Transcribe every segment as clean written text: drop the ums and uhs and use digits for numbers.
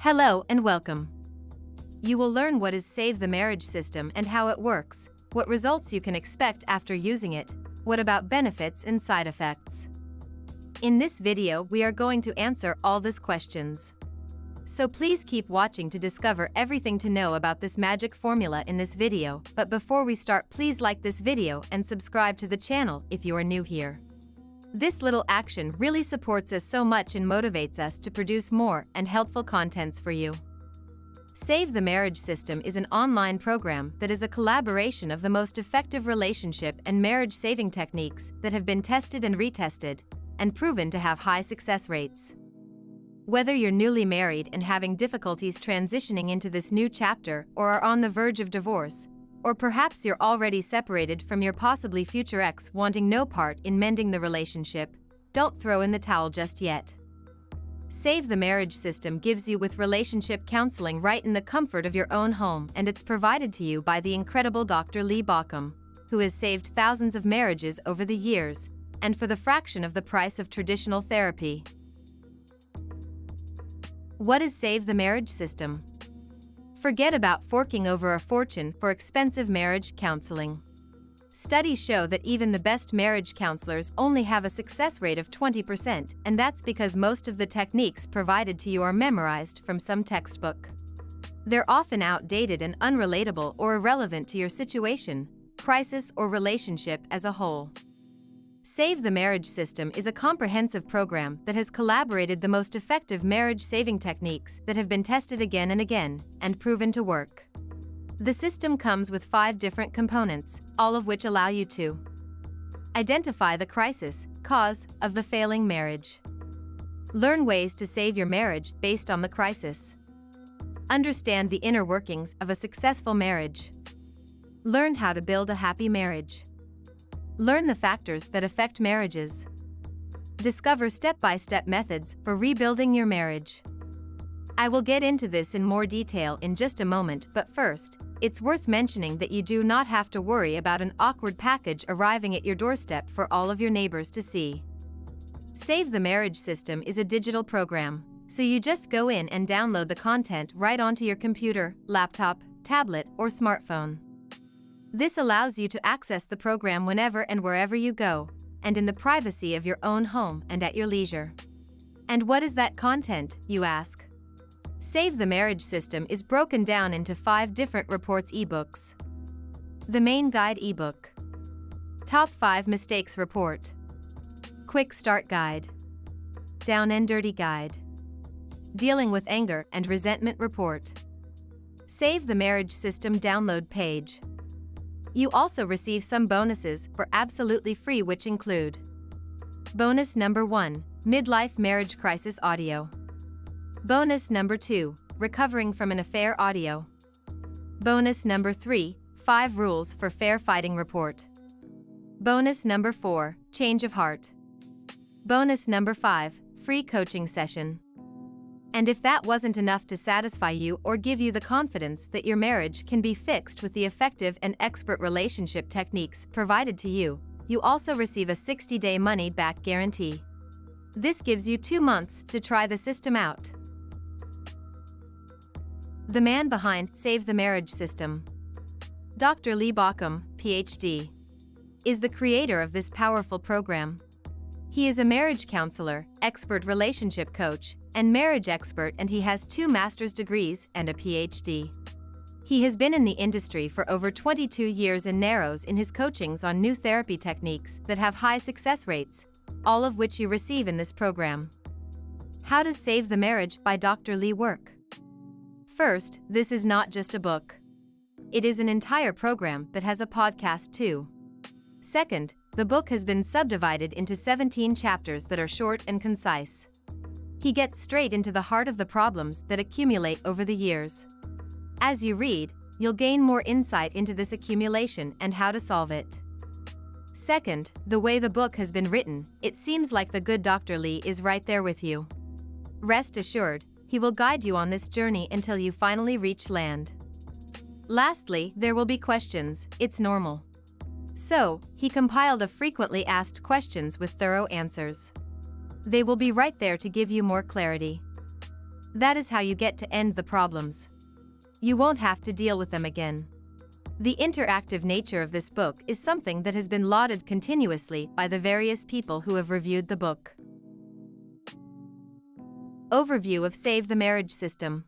Hello and welcome. You will learn what is Save the Marriage system and how it works, what results you can expect after using it, what about benefits and side effects. In this video we are going to answer all these questions. So please keep watching to discover everything to know about this magic formula in this video, but before we start please like this video and subscribe to the channel if you are new here. This little action really supports us so much and motivates us to produce more and helpful contents for you. Save the Marriage System is an online program that is a collaboration of the most effective relationship and marriage saving techniques that have been tested and retested and proven to have high success rates. Whether you're newly married and having difficulties transitioning into this new chapter or are on the verge of divorce, or perhaps you're already separated from your possibly future ex wanting no part in mending the relationship, don't throw in the towel just yet. Save the Marriage System gives you with relationship counseling right in the comfort of your own home, and it's provided to you by the incredible Dr. Lee Baucom, who has saved thousands of marriages over the years, and for the fraction of the price of traditional therapy. What is Save the Marriage System? Forget about forking over a fortune for expensive marriage counseling. Studies show that even the best marriage counselors only have a success rate of 20%, and that's because most of the techniques provided to you are memorized from some textbook. They're often outdated and unrelatable or irrelevant to your situation, crisis, or relationship as a whole. Save the Marriage System is a comprehensive program that has collaborated the most effective marriage-saving techniques that have been tested again and again and proven to work. The system comes with 5 different components, all of which allow you to identify the crisis, cause, of the failing marriage. Learn ways to save your marriage based on the crisis. Understand the inner workings of a successful marriage. Learn how to build a happy marriage. Learn the factors that affect marriages. Discover step-by-step methods for rebuilding your marriage. I will get into this in more detail in just a moment, but first, it's worth mentioning that you do not have to worry about an awkward package arriving at your doorstep for all of your neighbors to see. Save the Marriage System is a digital program, so you just go in and download the content right onto your computer, laptop, tablet, or smartphone. This allows you to access the program whenever and wherever you go, and in the privacy of your own home and at your leisure. And what is that content, you ask? Save the Marriage System is broken down into 5 different reports ebooks. The Main Guide ebook. Top 5 Mistakes Report. Quick Start Guide. Down and Dirty Guide. Dealing with Anger and Resentment Report. Save the Marriage System download page. You also receive some bonuses for absolutely free, which include: Bonus number 1, Midlife Marriage Crisis Audio. Bonus number 2, Recovering from an Affair Audio. Bonus number 3, 5 Rules for Fair Fighting Report. Bonus number 4, Change of Heart. Bonus number 5, Free Coaching Session. And if that wasn't enough to satisfy you or give you the confidence that your marriage can be fixed with the effective and expert relationship techniques provided to you, you also receive a 60-day money-back guarantee. This gives you 2 months to try the system out. The man behind Save the Marriage System, Dr. Lee Baucom, PhD, is the creator of this powerful program. He is a marriage counselor, expert relationship coach, and marriage expert, and he has 2 master's degrees and a PhD. He has been in the industry for over 22 years and narrows in his coachings on new therapy techniques that have high success rates, all of which you receive in this program. How does Save the Marriage by Dr. Lee work? First, this is not just a book. It is an entire program that has a podcast too. Second, the book has been subdivided into 17 chapters that are short and concise. He gets straight into the heart of the problems that accumulate over the years. As you read, you'll gain more insight into this accumulation and how to solve it. Second, the way the book has been written, it seems like the good Dr. Lee is right there with you. Rest assured, he will guide you on this journey until you finally reach land. Lastly, there will be questions, it's normal. So, he compiled a frequently asked questions with thorough answers. They will be right there to give you more clarity. That is how you get to end the problems. You won't have to deal with them again. The interactive nature of this book is something that has been lauded continuously by the various people who have reviewed the book. Overview of Save the Marriage System.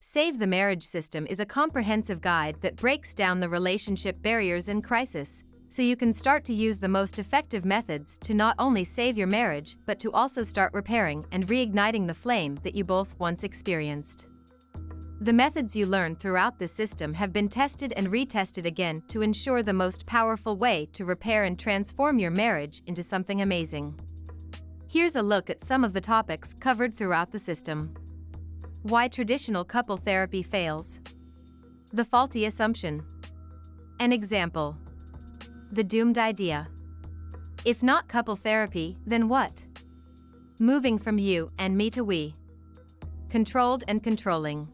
Save the Marriage System is a comprehensive guide that breaks down the relationship barriers in crisis, so you can start to use the most effective methods to not only save your marriage but to also start repairing and reigniting the flame that you both once experienced. The methods you learn throughout this system have been tested and retested again to ensure the most powerful way to repair and transform your marriage into something amazing. Here's a look at some of the topics covered throughout the system. Why traditional couple therapy fails. The faulty assumption. An example. The doomed idea. If not couple therapy, then what? Moving from you and me to we. Controlled and controlling.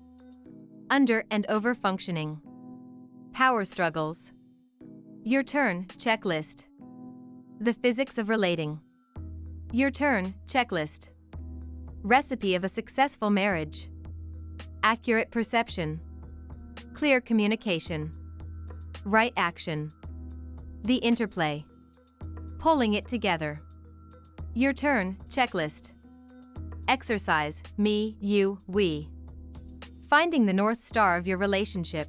Under and over functioning. Power struggles. Your turn, checklist. The physics of relating. Your turn, checklist. Recipe of a successful marriage. Accurate perception. Clear communication. Right action. The interplay. Pulling it together. Your turn, checklist. Exercise, me, you, we. Finding the North Star of your relationship.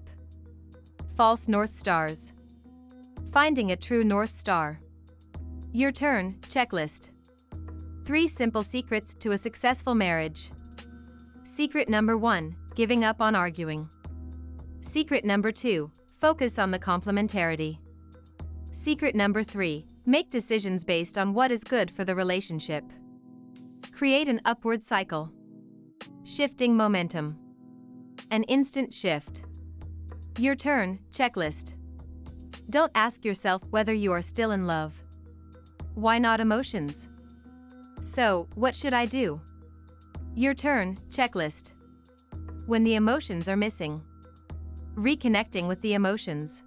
False North Stars. Finding a true North Star. Your turn, checklist. 3 simple secrets to a successful marriage. Secret number 1, giving up on arguing. Secret number 2, focus on the complementarity. Secret number 3, make decisions based on what is good for the relationship. Create an upward cycle. Shifting momentum. An instant shift. Your turn, checklist. Don't ask yourself whether you are still in love. Why not emotions? So, what should I do? Your turn, checklist. When the emotions are missing. Reconnecting with the emotions.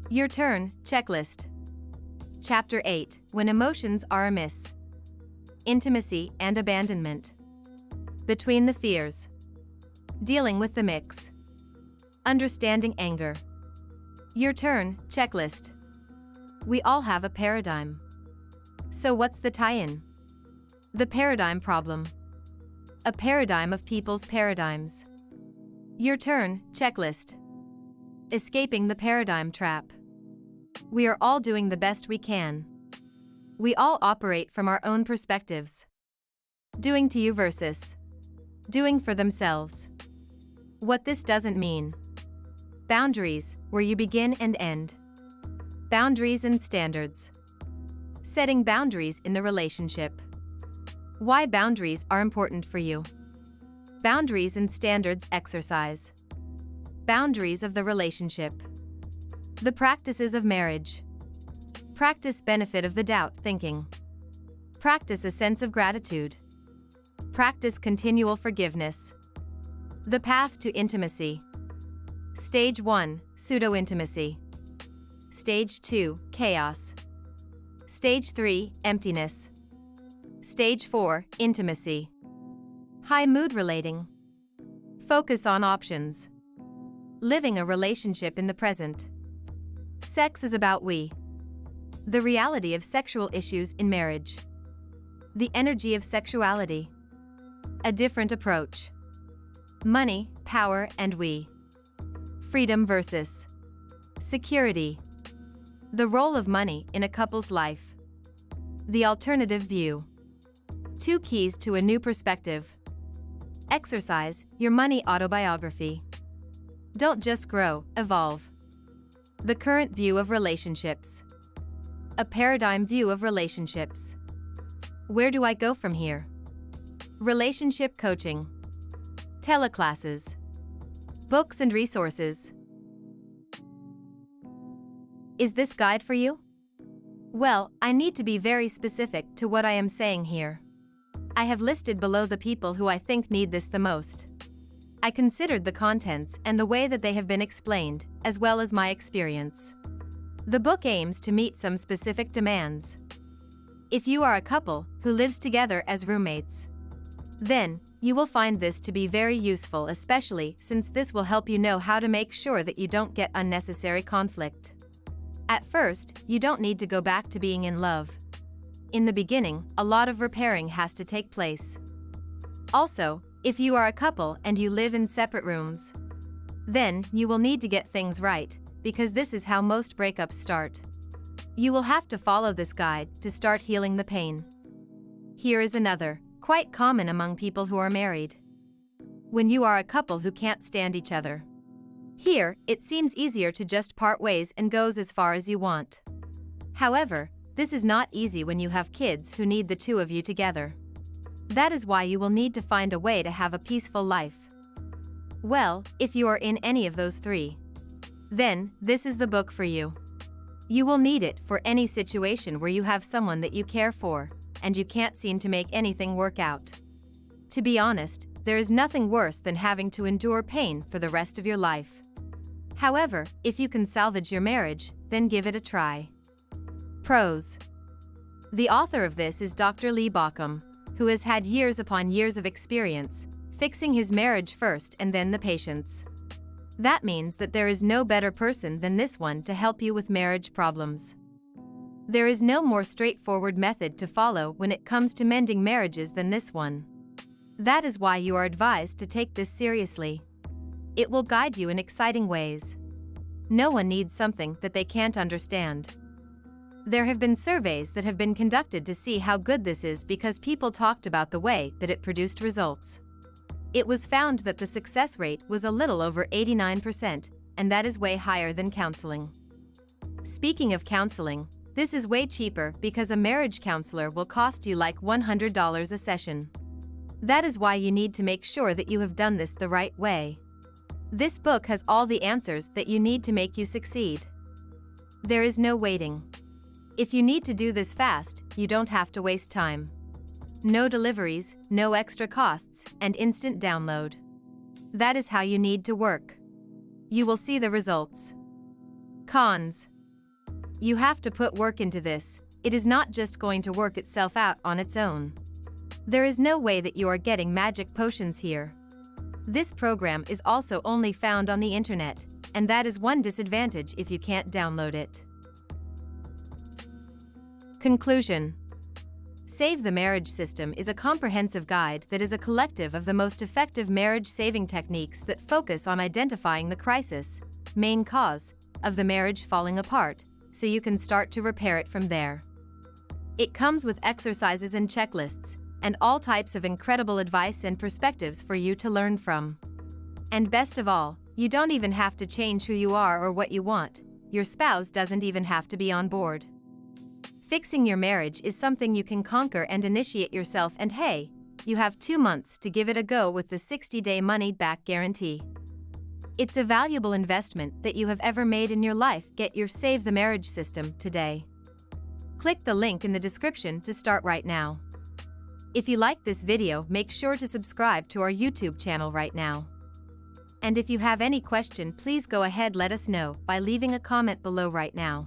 Your turn, checklist. Chapter 8, When Emotions Are Amiss. Intimacy and abandonment. Between the fears. Dealing with the mix. Understanding anger. Your turn, checklist. We all have a paradigm. So what's the tie-in? The paradigm problem. A paradigm of people's paradigms. Your turn, checklist. Escaping the paradigm trap. We are all doing the best we can. We all operate from our own perspectives. Doing to you versus doing for themselves. What this doesn't mean. Boundaries, where you begin and end. Boundaries and standards. Setting boundaries in the relationship. Why boundaries are important for you. Boundaries and standards exercise. Boundaries of the relationship. The practices of marriage. Practice benefit of the doubt thinking. Practice a sense of gratitude. Practice continual forgiveness. The path to intimacy. Stage 1, pseudo-intimacy. Stage 2, chaos. Stage 3, emptiness. Stage 4, intimacy. High mood relating. Focus on options. Living a relationship in the present. Sex is about we. The reality of sexual issues in marriage. The energy of sexuality. A different approach. Money, power, and we. Freedom versus security. The role of money in a couple's life. The alternative view. 2 keys to a new perspective. Exercise your money autobiography. Don't just grow, evolve. The current view of relationships. A paradigm view of relationships. Where do I go from here? Relationship coaching. Teleclasses. Books and resources. Is this guide for you? Well, I need to be very specific to what I am saying here. I have listed below the people who I think need this the most. I considered the contents and the way that they have been explained, as well as my experience. The book aims to meet some specific demands. If you are a couple who lives together as roommates, then You will find this to be very useful, especially since this will help you know how to make sure that you don't get unnecessary conflict. At first, you don't need to go back to being in love. In the beginning, a lot of repairing has to take place. Also, if you are a couple and you live in separate rooms, then you will need to get things right, because this is how most breakups start. You will have to follow this guide to start healing the pain. Here is another, quite common among people who are married. When you are a couple who can't stand each other. Here, it seems easier to just part ways and goes as far as you want. However, this is not easy when you have kids who need the two of you together. That is why you will need to find a way to have a peaceful life. Well, if you are in any of those three, then this is the book for you. You will need it for any situation where you have someone that you care for, and you can't seem to make anything work out. To be honest, there is nothing worse than having to endure pain for the rest of your life. However, if you can salvage your marriage, then give it a try. Pros. The author of this is Dr. Lee Baucom, who has had years upon years of experience, fixing his marriage first and then the patients. That means that there is no better person than this one to help you with marriage problems. There is no more straightforward method to follow when it comes to mending marriages than this one. That is why you are advised to take this seriously. It will guide you in exciting ways. No one needs something that they can't understand. There have been surveys that have been conducted to see how good this is because people talked about the way that it produced results. It was found that the success rate was a little over 89%, and that is way higher than counseling. Speaking of counseling, this is way cheaper because a marriage counselor will cost you like $100 a session. That is why you need to make sure that you have done this the right way. This book has all the answers that you need to make you succeed. There is no waiting. If you need to do this fast, you don't have to waste time. No deliveries, no extra costs, and instant download. That is how you need to work. You will see the results. Cons. You have to put work into this. It is not just going to work itself out on its own. There is no way that you are getting magic potions here. This program is also only found on the internet, and that is one disadvantage if you can't download it. Conclusion. Save the Marriage System is a comprehensive guide that is a collective of the most effective marriage-saving techniques that focus on identifying the crisis, main cause, of the marriage falling apart, so you can start to repair it from there. It comes with exercises and checklists, and all types of incredible advice and perspectives for you to learn from. And best of all, you don't even have to change who you are or what you want. Your spouse doesn't even have to be on board. Fixing your marriage is something you can conquer and initiate yourself, and hey, you have 2 months to give it a go with the 60-day money-back guarantee. It's a valuable investment that you have ever made in your life. Get your Save the Marriage System today. Click the link in the description to start right now. If you like this video, make sure to subscribe to our YouTube channel right now. And if you have any question, please go ahead, let us know by leaving a comment below right now.